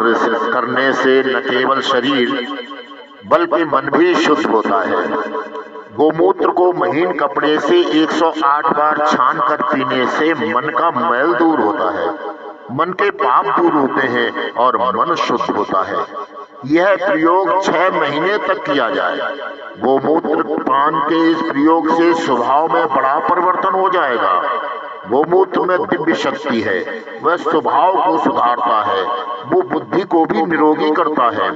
करने से न केवल शरीर बल्कि मन भी शुद्ध होता है। गोमूत्र को महीन कपड़े से 108 बार छान कर पीने से मन का मैल दूर होता है, मन के पाप दूर होते हैं और मन शुद्ध होता है। यह प्रयोग 6 महीने तक किया जाए। गोमूत्र पान के इस प्रयोग से स्वभाव में बड़ा परिवर्तन हो जाएगा। गोमूत्र में दिव्य शक्ति है, वह स्वभाव को सुधारता है, वो बुद्धि को भी निरोगी करता है।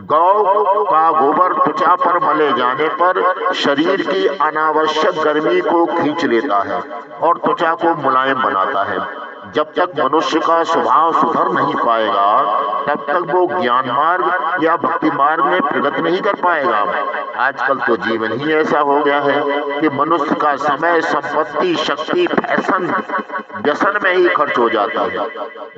गौ का गोबर त्वचा पर मले जाने पर शरीर की अनावश्यक गर्मी को खींच लेता है और त्वचा को मुलायम बनाता है। जब तक मनुष्य का स्वभाव सुधर नहीं पाएगा तब तक वो ज्ञान मार्ग या भक्ति मार्ग में प्रगति नहीं कर पाएगा। आजकल तो जीवन ही ऐसा हो गया है कि मनुष्य का समय, संपत्ति, शक्ति, फैशन, व्यसन में ही खर्च हो जाता है।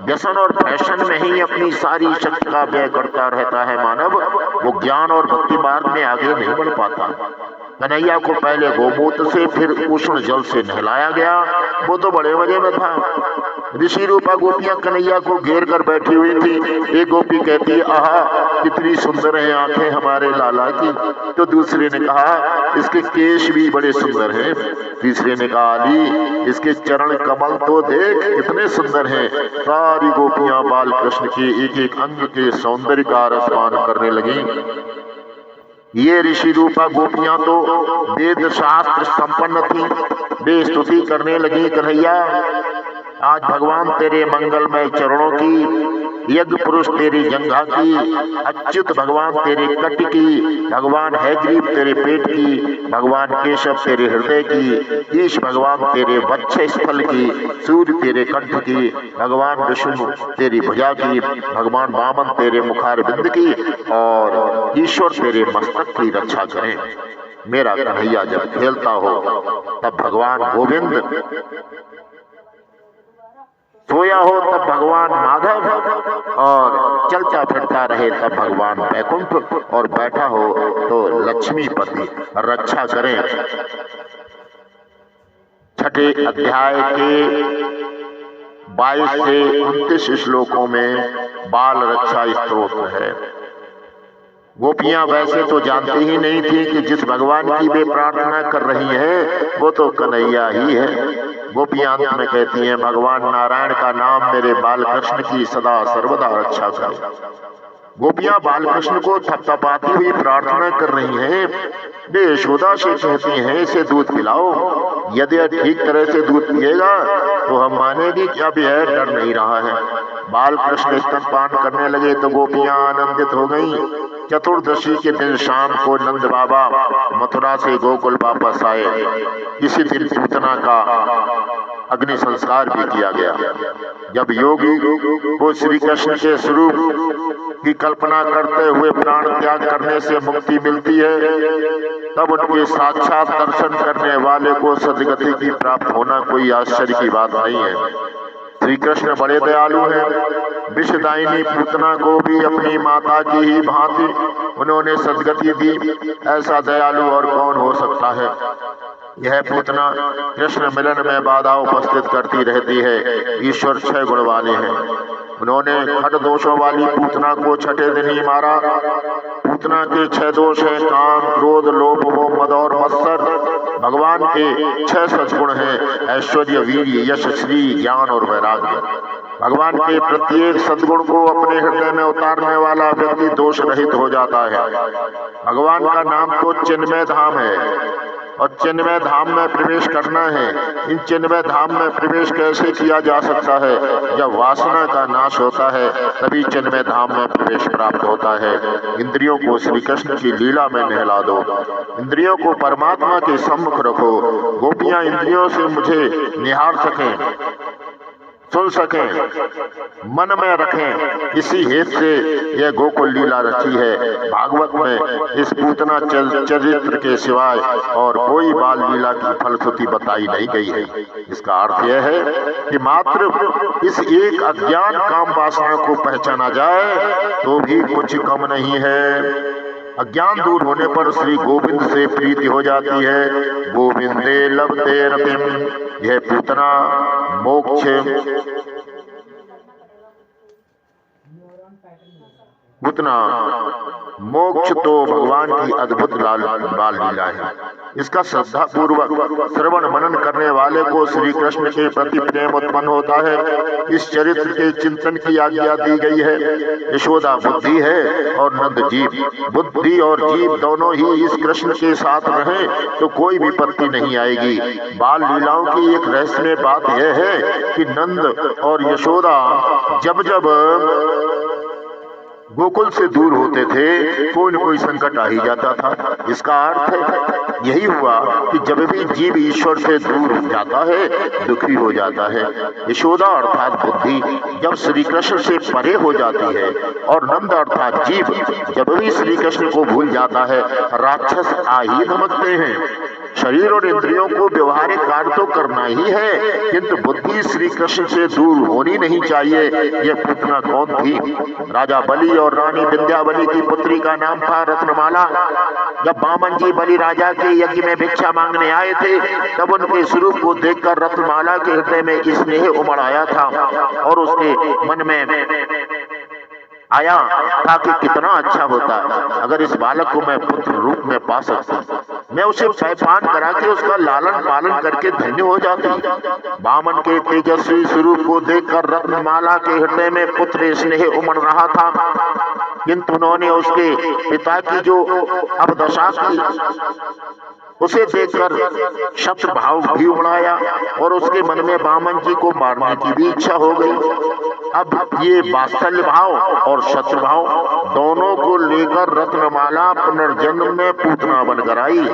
व्यसन और फैशन में ही अपनी सारी शक्ति का व्यय करता रहता है मानव, वो ज्ञान और भक्ति मार्ग में आगे नहीं बढ़ पाता। कन्हैया को पहले गोमूत्र से फिर उष्ण जल से नहलाया गया, वो तो बड़े मजे में था। ऋषि रूपा गोपियां कन्हैया को घेर कर बैठी हुई थी। एक गोपी कहती है, आहा कितनी सुंदर है आंखें हमारे लाला की। तो दूसरे ने कहा, इसके केश भी बड़े सुंदर हैं। तीसरे ने कहा, अली इसके चरण कमल तो देख कितने सुंदर हैं। सारी गोपियां बाल कृष्ण के एक एक अंग के सौंदर्य का रसपान करने लगी। ये ऋषि रूपा गोपियां तो वेद शास्त्र संपन्न थी। वे स्तुति करने लगी, कन्हैया आज भगवान तेरे मंगलमय चरणों की, यज्ञ पुरुष तेरी जंघा की, अच्युत भगवान तेरे कट की, भगवान हैग्रीव तेरे पेट की, भगवान केशव तेरे हृदय की, ईश भगवान तेरे वक्ष स्थल की, सूर्य तेरे कंठ की, भगवान विष्णु तेरी भुजा की, भगवान वामन तेरे मुखार बिंद की और ईश्वर तेरे मस्तक की रक्षा करें। मेरा कन्हैया जब खेलता हो तब भगवान गोविंद, सोया हो तब भगवान माधव, और चलता फिरता रहे तब भगवान वैकुंठ, और बैठा हो तो लक्ष्मीपति रक्षा करें। छठे अध्याय के 22 से 29 श्लोकों में बाल रक्षा स्तोत्र है। गोपियां वैसे तो जानती ही नहीं थी कि जिस भगवान की वे प्रार्थना कर रही हैं वो तो कन्हैया ही है। गोपियां अंत में कहती हैं, भगवान नारायण का नाम मेरे बाल कृष्ण की सदा सर्वदा रक्षा करे। गोपियां बाल कृष्ण को थपथपाती हुई प्रार्थना कर रही हैं। वे यशोदा से कहती हैं, इसे दूध पिलाओ, यदि यह ठीक तरह से दूध पिएगा तो हम मानेंगे कि अब यह डर नहीं रहा है। बाल कृष्ण स्तनपान करने लगे तो गोपियां आनंदित हो गईं। चतुर्दशी के दिन शाम को नंद बाबा मथुरा से गोकुल वापस आए। इसी दिन पूतना का अग्नि संस्कार भी किया गया। जब योगी को श्री कृष्ण के स्वरूप की कल्पना करते हुए प्राण त्याग करने से मुक्ति मिलती है, तब उनके साक्षात दर्शन करने वाले को सदगति की प्राप्त होना कोई आश्चर्य की बात नहीं है। श्री कृष्ण बड़े दयालु हैं। विषदायिनी पूतना को भी अपनी माता की ही भांति उन्होंने सदगति दी। ऐसा दयालु और कौन हो सकता है। यह पूतना कृष्ण मिलन में बाधा उपस्थित करती रहती है। ईश्वर 6 गुण वाले हैं। उन्होंने खट दोषों वाली पूतना को छठे दिन ही मारा। पूतना के 6 दोष हैं, काम, क्रोध, लोभ, मोह, मद और मत्सर। भगवान के 6 सद्गुण हैं, ऐश्वर्य, वीर्य, यश, श्री, ज्ञान और वैराग्य। भगवान के प्रत्येक सद्गुण को अपने हृदय में उतारने वाला व्यक्ति दोष रहित हो जाता है। भगवान का नाम तो चिन्मय धाम है और चिन्मय धाम में प्रवेश करना है। इन चिन्मय धाम में प्रवेश कैसे किया जा सकता है? जब वासना का नाश होता है तभी चिन्मय धाम में प्रवेश प्राप्त होता है। इंद्रियों को श्री कृष्ण की लीला में नहला दो, इंद्रियों को परमात्मा के सम्मुख रखो। गोपियां इंद्रियों से मुझे निहार सकें, सुन सकें, मन में रखें, इसी हेतु से यह गोकुल लीला रची है। भागवत में इस पूतना चरित्र के सिवाय और कोई बाल लीला की फलश्रुति बताई नहीं गई है। इसका अर्थ यह है कि मात्र इस एक अज्ञान काम वासना को पहचाना जाए तो भी कुछ कम नहीं है। अज्ञान दूर होने पर श्री गोविंद से प्रीति हो जाती है। गोविंदे लभते रतिम, यह पूतना मोक्ष उतना मोक्ष तो भगवान की अद्भुत बाल लीला है। इसका श्रद्धा पूर्वक श्रवण मनन करने वाले को श्री कृष्ण के प्रति प्रेम उत्पन्न होता है। इस चरित्र के चिंतन की आज्ञा दी गई है। यशोदा बुद्धि है और नंद जीव। बुद्धि और जीव दोनों ही इस कृष्ण के साथ रहें तो कोई विपत्ति नहीं आएगी। बाल लीलाओं की एक रहस्यमय बात यह है कि नंद और यशोदा जब जब गोकुल से दूर होते थे कोई न कोई संकट आ ही जाता था। इसका अर्थ है यही हुआ कि जब भी जीव ईश्वर से दूर जाता है दुखी हो जाता है। यशोदा अर्थात बुद्धि जब श्री कृष्ण से परे हो जाती है और नंद अर्थात जीव जब भी श्री कृष्ण को भूल जाता है राक्षस आ ही धमकते हैं। शरीर और इंद्रियों को व्यवहारिक कार्य तो करना ही है, किंतु बुद्धि श्री कृष्ण से दूर होनी नहीं चाहिए। यह पूतना कौन थी? राजा बलि और रानी विंध्यावली की पुत्री का नाम था रत्नमाला। जब वामन जी बलि राजा के यज्ञ में भिक्षा मांगने आए थे तब उनके स्वरूप को देखकर रत्नमाला के हृदय में स्नेह उमड़ आया था और उसके मन में आया था कि कितना अच्छा होता अगर इस बालक को मैं पुत्र रूप में पा सकता। मैं उसे पैपान करा के उसका लालन पालन करके धन्य हो जाती। वामन के तेजस्वी स्वरूप को देखकर रत्नमाला के हृदय में पुत्र स्नेह उमड़ रहा था, किंतु उन्होंने उसके पिता की जो अवदशा की उसे देखकर शत्रु भाव भी उमड़ाया और उसके मन में वामन जी को मारने की भी इच्छा हो गई। अब ये वात्सल्य भाव और शत्रु भाव दोनों को लेकर रत्नमाला पुनर्जन्म में पूतना बनकर आई।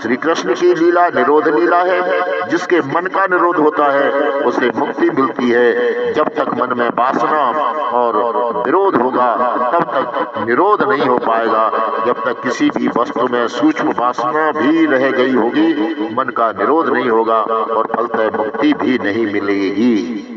श्री कृष्ण की लीला निरोध लीला है। जिसके मन का निरोध होता है उसे मुक्ति मिलती है। जब तक मन में वासना और विरोध होगा तब तक निरोध नहीं हो पाएगा। जब तक किसी भी वस्तु में सूक्ष्म वासना भी रह गई होगी मन का निरोध नहीं होगा और फलतः मुक्ति भी नहीं मिलेगी।